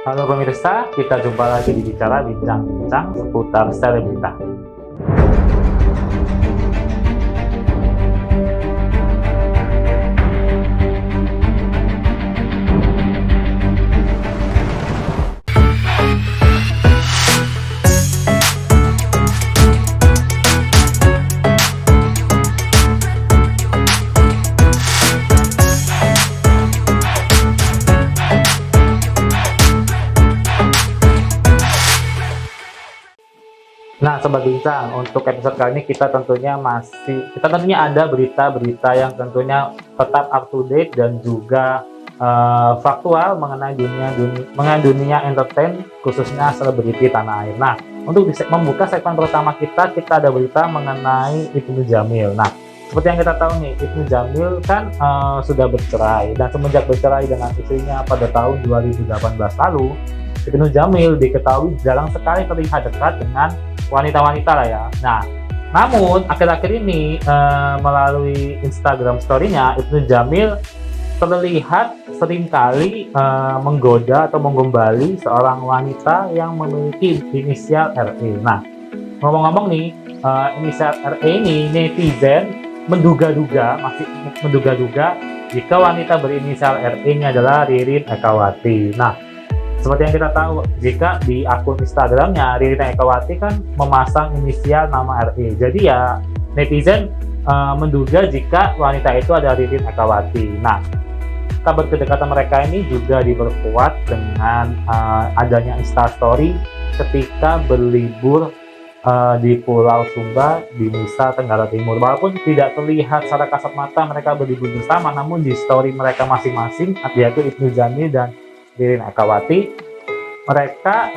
Halo pemirsa, kita jumpa lagi di Bicara Bincang-Bincang seputar selebrita. Nah, Sobat Bincang, untuk episode kali ini kita tentunya ada berita-berita yang tentunya tetap up to date dan juga faktual mengenai dunia entertain, khususnya selebriti tanah air. Nah, untuk membuka segmen pertama kita ada berita mengenai Ibnu Jamil. Nah, seperti yang kita tahu nih, Ibnu Jamil kan sudah bercerai, dan semenjak bercerai dengan istrinya pada tahun 2018 lalu, Ibnu Jamil diketahui jarang sekali terlihat dekat dengan wanita-wanita lah ya. Nah, namun akhir-akhir ini melalui Instagram story-nya, Ibnu Jamil terlihat seringkali menggoda atau menggombali seorang wanita yang memiliki inisial RE. Nah, ngomong-ngomong nih, inisial RE ini netizen menduga-duga jika wanita berinisial RE ini adalah Ririn Ekawati. Nah, seperti yang kita tahu, jika di akun Instagramnya Ririn Ekawati kan memasang inisial nama RE. Jadi ya netizen menduga jika wanita itu ada Ririn Ekawati. Nah, kabar kedekatan mereka ini juga diperkuat dengan adanya Instastory ketika berlibur di Pulau Sumba di Nusa Tenggara Timur. Walaupun tidak terlihat secara kasat mata mereka berlibur bersama, namun di story mereka masing-masing, yaitu Ibnu Jamil dan Ririn Ekawati, mereka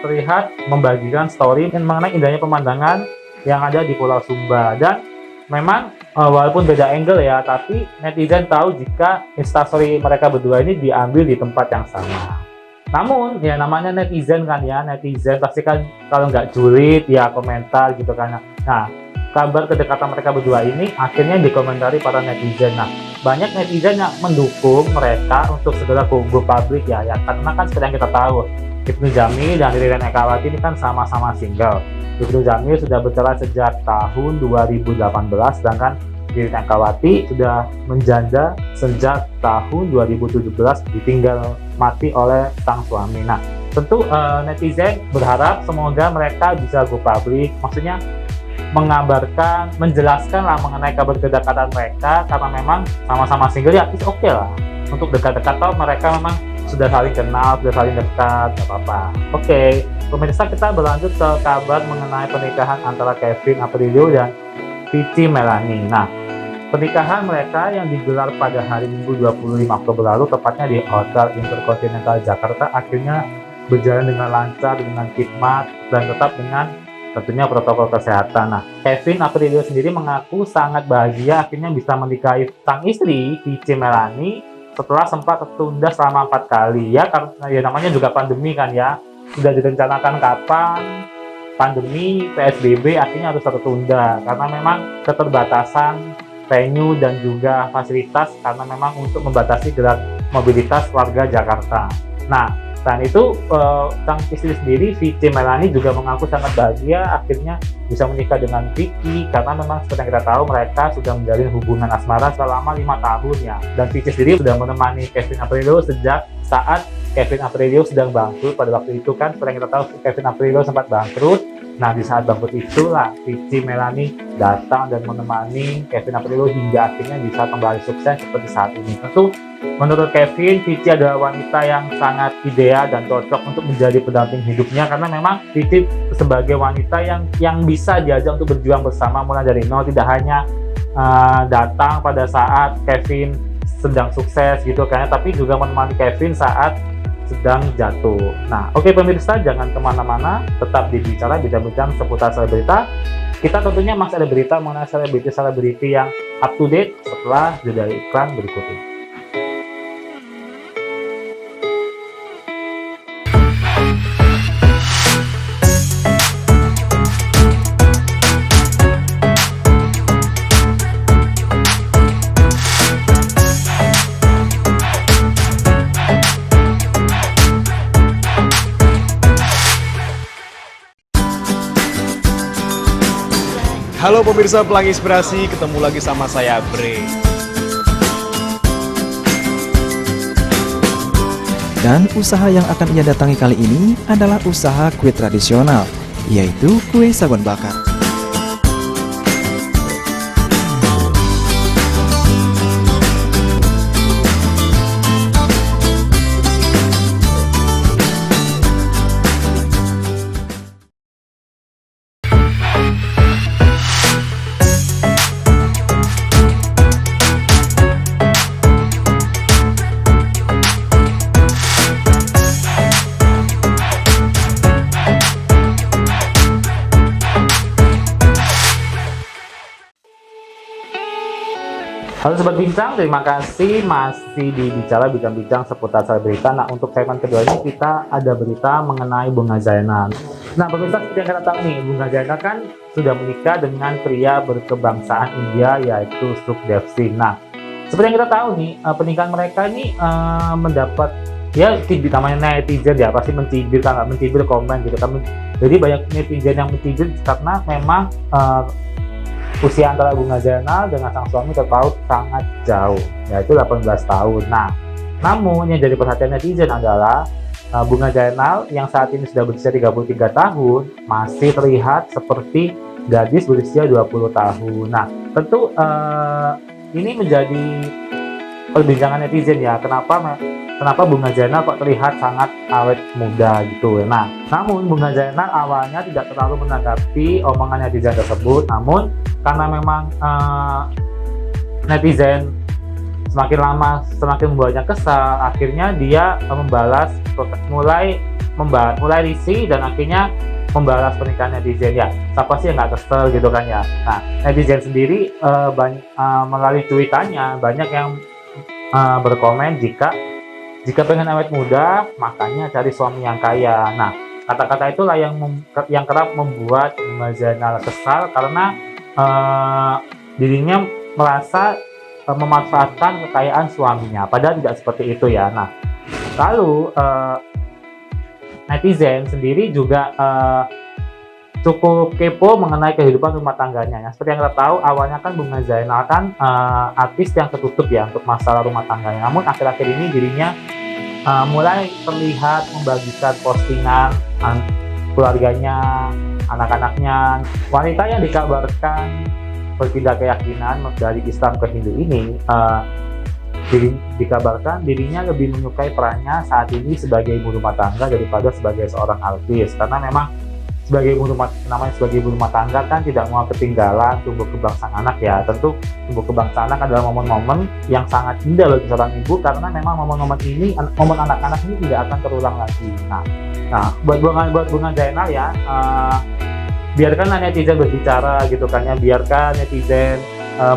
terlihat membagikan story mengenai indahnya pemandangan yang ada di Pulau Sumba. Dan memang walaupun beda angle ya, tapi netizen tahu jika instastory mereka berdua ini diambil di tempat yang sama. Namun ya namanya netizen kan ya, netizen pasti kan kalau nggak julid ya komentar gitu kan. Nah, kabar kedekatan mereka berdua ini akhirnya dikomentari para netizen. Nah, banyak netizen yang mendukung mereka untuk segera go public ya, karena kan seperti yang kita tahu, Ibnu Jamil dan Ririn Ekawati ini kan sama-sama single. Ibnu Jamil sudah bercerai sejak tahun 2018, sedangkan Ririn Ekawati sudah menjanda sejak tahun 2017, ditinggal mati oleh sang suami. Nah, tentu netizen berharap semoga mereka bisa go public, maksudnya mengabarkan, menjelaskan lah mengenai kabar kedekatan mereka, karena memang sama-sama single ya, it's okay lah untuk dekat-dekat, atau mereka memang sudah saling kenal, sudah saling dekat, gak apa-apa. Oke, pemirsa, kita berlanjut ke kabar mengenai pernikahan antara Kevin Aprilio dan Vicky Melanie. Nah, pernikahan mereka yang digelar pada hari Minggu 25 Oktober lalu, tepatnya di Hotel Intercontinental Jakarta, akhirnya berjalan dengan lancar, dengan khidmat, dan tetap dengan tentunya protokol kesehatan. Nah, Kevin Aprilio sendiri mengaku sangat bahagia akhirnya bisa menikahi sang istri, Vicky Melanie, setelah sempat tertunda selama 4 kali. Ya, karena ya namanya juga pandemi kan ya. Sudah direncanakan kapan, pandemi, PSBB akhirnya harus tertunda. Karena memang keterbatasan venue dan juga fasilitas, karena memang untuk membatasi gerak mobilitas warga Jakarta. Nah, selain itu, sang istri sendiri, Vicky Melanie, juga mengaku sangat bahagia akhirnya bisa menikah dengan Vicky, karena memang seperti yang kita tahu mereka sudah menjalin hubungan asmara selama 5 tahun ya. Dan Vicky sendiri sudah menemani Kevin Aprilio sejak saat Kevin Aprilio sedang bangkrut. Pada waktu itu kan seperti yang kita tahu Kevin Aprilio sempat bangkrut. Nah, di saat bangkrut itulah Vicky Melanie datang dan menemani Kevin Aprilio hingga akhirnya bisa kembali sukses seperti saat ini. Tentu menurut Kevin, Vicky adalah wanita yang sangat ideal dan cocok untuk menjadi pendamping hidupnya, karena memang Vicky sebagai wanita yang bisa diajak untuk berjuang bersama mulai dari nol, tidak hanya datang pada saat Kevin sedang sukses gitu kan, tapi juga menemani Kevin saat sedang jatuh. Nah, oke pemirsa, jangan kemana-mana, tetap di Bicara Bincang-Bincang seputar selebrita. Kita tentunya masih ada berita mengenai selebriti-selebriti yang up to date setelah jeda iklan berikut ini. Halo pemirsa Pelangi Inspirasi, ketemu lagi sama saya Bre. Dan usaha yang akan ia datangi kali ini adalah usaha kue tradisional, yaitu kue saguan bakar. Halo Sobat Bincang, terima kasih masih di bincang-bincang seputar berita. Nah, untuk segmen kedua ini kita ada berita mengenai Bunga Zainal. Nah, pemirsa, seperti yang kita tahu nih, Bunga Zainal kan sudah menikah dengan pria berkebangsaan India yaitu Sukhdev Singh. Nah, seperti yang kita tahu nih, pernikahan mereka ini mendapat ya namanya netizen ya pasti mencibir komen gitu kan. Jadi banyak netizen yang mencibir karena memang usia antara Bunga Zainal dengan sang suami terpaut sangat jauh, yaitu 18 tahun. Nah, namun yang jadi perhatian netizen adalah Bunga Zainal yang saat ini sudah berusia 33 tahun masih terlihat seperti gadis berusia 20 tahun. Nah, tentu ini menjadi perbincangan netizen ya, kenapa Bunga Zainal kok terlihat sangat awet muda gitu. Nah, namun Bunga Zainal awalnya tidak terlalu menanggapi omongan netizen tersebut, namun karena memang netizen semakin lama semakin membuatnya kesal, akhirnya dia mulai risih dan akhirnya membalas pernikahan netizen. Ya, siapa sih yang nggak kesel gitu kan ya. Nah, netizen sendiri melalui tweetannya banyak yang berkomen jika pengen awet muda, makanya cari suami yang kaya. Nah, kata-kata itulah yang kerap membuat Bunga Zainal kesal karena dirinya merasa memanfaatkan kekayaan suaminya, padahal tidak seperti itu ya. Nah, lalu netizen sendiri juga cukup kepo mengenai kehidupan rumah tangganya. Ya, seperti yang kita tahu, awalnya kan Bunga Zainal kan artis yang tertutup ya untuk masalah rumah tangganya. Namun akhir-akhir ini dirinya mulai terlihat membagikan postingan keluarganya, anak-anaknya. Wanita yang dikabarkan berpindah keyakinan dari Islam ke Hindu ini dikabarkan dirinya lebih menyukai perannya saat ini sebagai ibu rumah tangga daripada sebagai seorang artis, karena memang sebagai ibu rumah tangga kan tidak mau ketinggalan tumbuh kembang sang anak ya. Tentu tumbuh kembang sang anak adalah momen-momen yang sangat indah bagi seorang ibu, karena memang momen-momen anak-anak ini tidak akan terulang lagi. Nah, buat Bunga Zainal ya, biarkanlah netizen berbicara gitu kan ya, biarkan netizen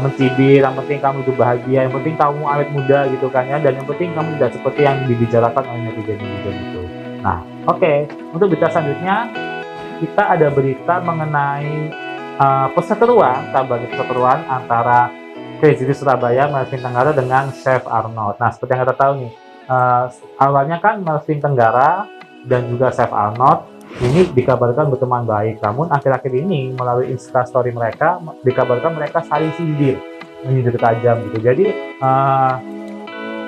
mencibir, yang penting kamu hidup bahagia, yang penting kamu awet muda gitu kan ya, dan yang penting kamu tidak seperti yang dibicarakan oleh netizen itu. Nah, oke. Untuk berita selanjutnya kita ada berita mengenai kabar perseteruan antara Crazy Rich Surabaya, Melvin Tenggara dengan Chef Arnold. Nah, seperti yang kita tahu nih, awalnya kan Melvin Tenggara dan juga Chef Arnold ini dikabarkan berteman baik, namun akhir-akhir ini melalui Instastory mereka dikabarkan mereka saling menyindir tajam gitu. Jadi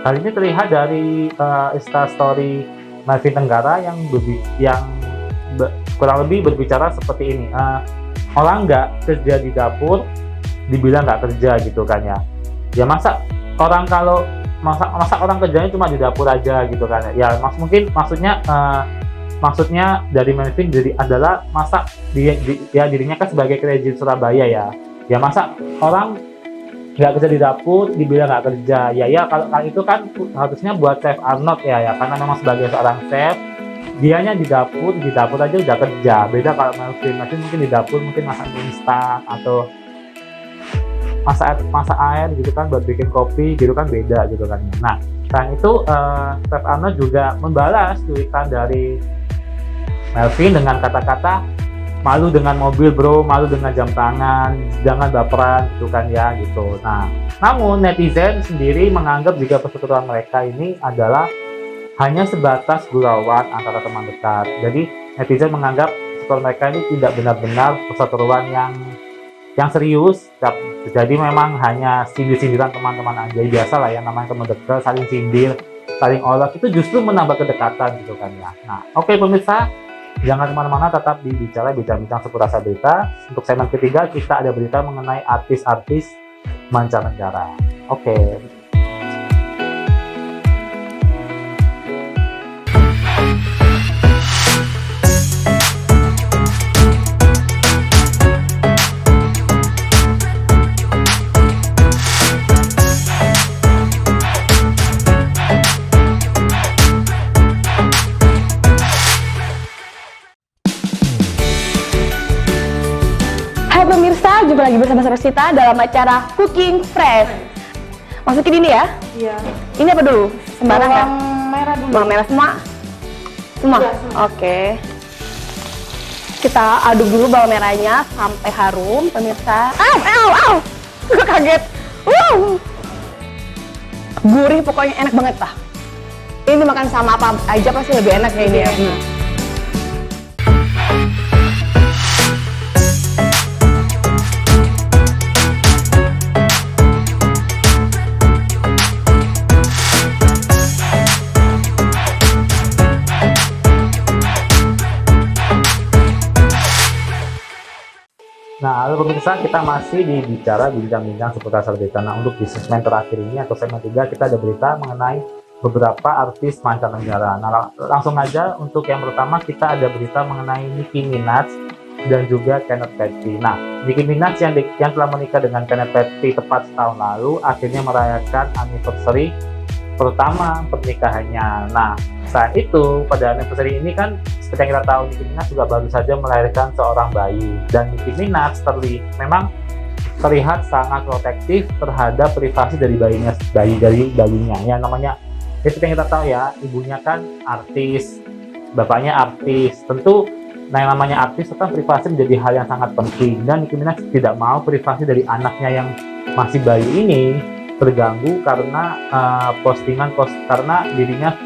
hal ini terlihat dari Instastory Melvin Tenggara yang kurang lebih berbicara seperti ini, orang nggak kerja di dapur dibilang nggak kerja gitu kan ya. Ya masa orang kerjanya cuma di dapur aja gitu kan ya. Maksudnya dari Melvin adalah masa dirinya kan sebagai Crazy Surabaya ya. Ya masa orang nggak kerja di dapur dibilang nggak kerja ya. Kalau itu kan harusnya buat Chef Arnold ya, karena memang sebagai seorang chef dianya di dapur aja udah kerja. Beda kalau Melvin mungkin di dapur mungkin masak mie instan atau masak air gitu kan buat bikin kopi gitu kan, beda gitu kan. Nah, selain itu Chef Arnold juga membalas tweetan dari Melvin dengan kata-kata, malu dengan mobil bro, malu dengan jam tangan, jangan baperan gitu kan ya gitu. Nah, namun netizen sendiri menganggap jika perseteruan mereka ini adalah hanya sebatas gurauan antara teman dekat. Jadi netizen menganggap perseteruan mereka ini tidak benar-benar perseteruan yang serius. Jadi memang hanya sindir-sindiran teman-teman aja, biasa lah ya, namanya teman dekat, saling sindir, saling olah, itu justru menambah kedekatan gitu kan ya. Nah, oke pemirsa, jangan kemana-mana, tetap di bincang-bincang seputar berita. Untuk segmen ketiga kita ada berita mengenai artis-artis mancanegara. Oke. Hai pemirsa, jumpa lagi bersama saya Sita dalam acara Cooking Fresh. Masukin ini ya? Iya. Ini apa dulu? Sembarang kan? Bawang merah dulu. Bawang merah semua? Semua? Iya, semua. Oke. Kita aduk dulu bawang merahnya sampai harum, pemirsa. Au! Gue kaget. Gurih, pokoknya enak banget lah. Ini makan sama apa aja pasti lebih enak ya ini ya. Nah, lalu pemirsa, kita masih bincang-bincang seputar berita. Nah, untuk di segmen terakhir ini atau segmen 3 kita ada berita mengenai beberapa artis mancanegara. Nah, langsung aja untuk yang pertama kita ada berita mengenai Nicki Minaj dan juga Kenneth Petty. Nah, Nicki Minaj yang telah menikah dengan Kenneth Petty tepat setahun lalu akhirnya merayakan anniversary pertama pernikahannya. Nah, saat itu pada anniversary ini kan seperti yang kita tahu, Nicki Minaj juga baru saja melahirkan seorang bayi, dan Nicki Minaj memang terlihat sangat protektif terhadap privasi dari bayinya. Ya, namanya seperti yang kita tahu ya, ibunya kan artis, bapaknya artis. Tentu yang namanya artis kan privasi menjadi hal yang sangat penting, dan Nicki Minaj tidak mau privasi dari anaknya yang masih bayi ini terganggu karena karena dirinya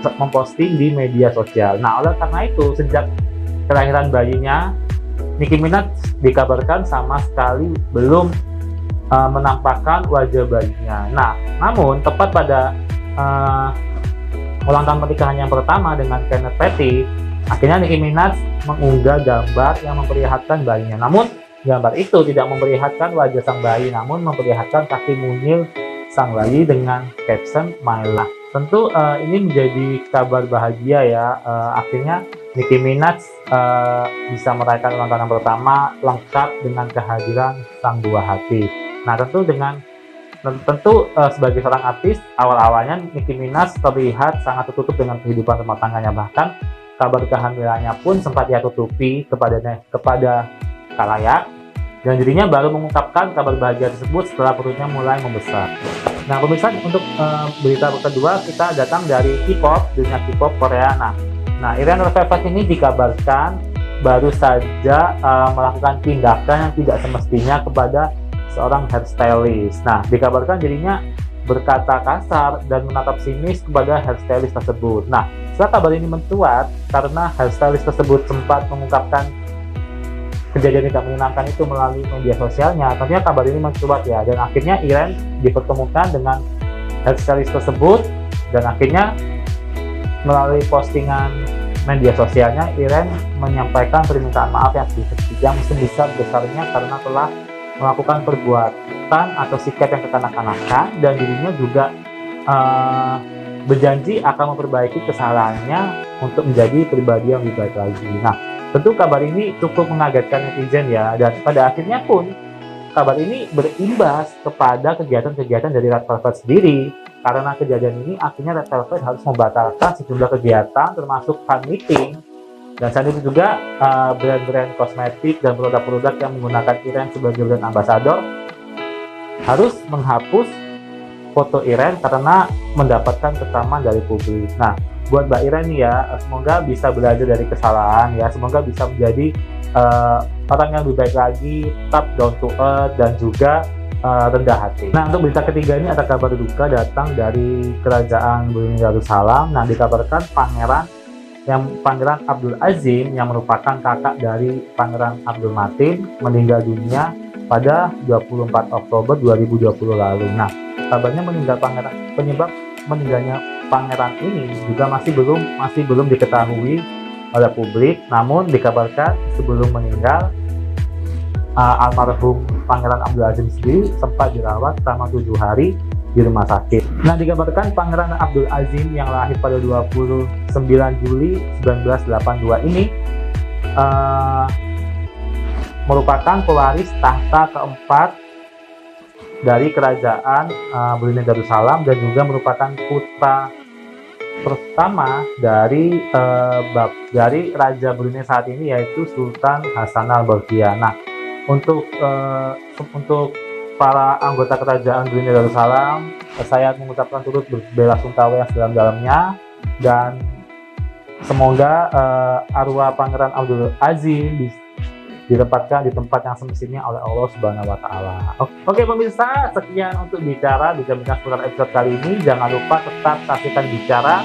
memposting di media sosial. Nah, oleh karena itu sejak kelahiran bayinya, Nicki Minaj dikabarkan sama sekali belum menampakkan wajah bayinya. Nah, namun tepat pada ulang tahun pernikahan yang pertama dengan Kenneth Petty, akhirnya Nicki Minaj mengunggah gambar yang memperlihatkan bayinya. Namun gambar itu tidak memperlihatkan wajah sang bayi, namun memperlihatkan kaki mungil sang bayi dengan caption "My Love". Tentu ini menjadi kabar bahagia ya. Akhirnya Nicki Minaj bisa merayakan ulang tahun yang pertama lengkap dengan kehadiran sang buah hati. Nah, tentu sebagai seorang artis, awal-awalnya Nicki Minaj terlihat sangat tertutup dengan kehidupan rumah tangganya, bahkan kabar kehamilannya pun sempat ia tutupi kepada khalayak, dan dirinya baru mengungkapkan kabar bahagia tersebut setelah perutnya mulai membesar. Nah, pemirsa, untuk berita kedua kita datang dari K-pop, dunia K-pop Korea. Nah, Irene Velvet ini dikabarkan baru saja melakukan tindakan yang tidak semestinya kepada seorang hairstylist. Nah, dikabarkan dirinya berkata kasar dan menatap sinis kepada hairstylist tersebut. Nah, setelah kabar ini mencuat karena hairstylist tersebut sempat mengungkapkan kejadian tidak menyenangkan itu melalui media sosialnya, tentunya kabar ini mencuat ya, dan akhirnya Irene dipertemukan dengan hairstylist tersebut, dan akhirnya melalui postingan media sosialnya Irene menyampaikan permintaan maaf yang sebesar-besarnya karena telah melakukan perbuatan atau sikap yang kekanak-kanakan, dan dirinya juga berjanji akan memperbaiki kesalahannya untuk menjadi pribadi yang lebih baik lagi. Nah, tentu kabar ini cukup mengagetkan netizen ya, dan pada akhirnya pun kabar ini berimbas kepada kegiatan-kegiatan dari Red Velvet sendiri. Karena kejadian ini akhirnya Red Velvet harus membatalkan sejumlah kegiatan termasuk fan meeting, dan saat itu juga brand-brand kosmetik dan produk-produk yang menggunakan Irene sebagai brand ambassador harus menghapus foto Irene karena mendapatkan kecaman dari publik. Nah, buat Mbak Irene ya, semoga bisa belajar dari kesalahan ya, semoga bisa menjadi orang yang lebih baik lagi, tetap down to earth dan juga rendah hati. Nah, untuk berita ketiga ini ada kabar duka datang dari Kerajaan Brunei Darussalam. Nah, dikabarkan Pangeran yang Pangeran Abdul Azim yang merupakan kakak dari Pangeran Abdul Matin meninggal dunia pada 24 Oktober 2020 lalu. Nah, kabarnya penyebab meninggalnya pangeran ini juga masih belum diketahui oleh publik. Namun dikabarkan sebelum meninggal, almarhum Pangeran Abdul Azim sendiri sempat dirawat selama 7 hari di rumah sakit. Nah, dikabarkan Pangeran Abdul Azim yang lahir pada 29 Juli 1982 ini merupakan pewaris tahta keempat dari kerajaan Brunei Darussalam dan juga merupakan putra pertama dari Raja Brunei saat ini, yaitu Sultan Hasan Al-Bolkiah. Nah, untuk para anggota kerajaan Brunei Darussalam, saya mengucapkan turut belasungkawa yang sedalam-dalamnya, dan semoga arwah Pangeran Abdul Azim ditempatkan di tempat yang semestinya oleh Allah Subhanahu wa Ta'ala. Oke pemirsa, sekian untuk bincang seputar episode kali ini. Jangan lupa tetap saksikan bicara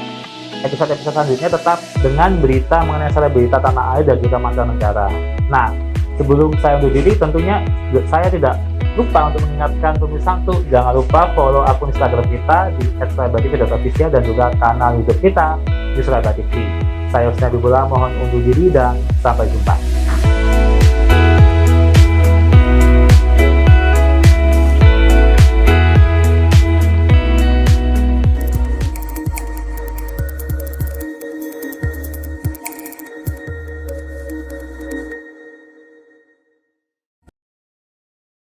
episode-episode selanjutnya, tetap dengan berita mengenai selebrita tanah air dan juga mancanegara. Nah, sebelum saya undur diri, tentunya saya tidak lupa untuk mengingatkan pemirsa untuk jangan lupa follow akun Instagram kita di @selebatv.official dan juga kanal YouTube kita di Selebat TV. Saya Husni Abibullah, mohon undur diri dan sampai jumpa.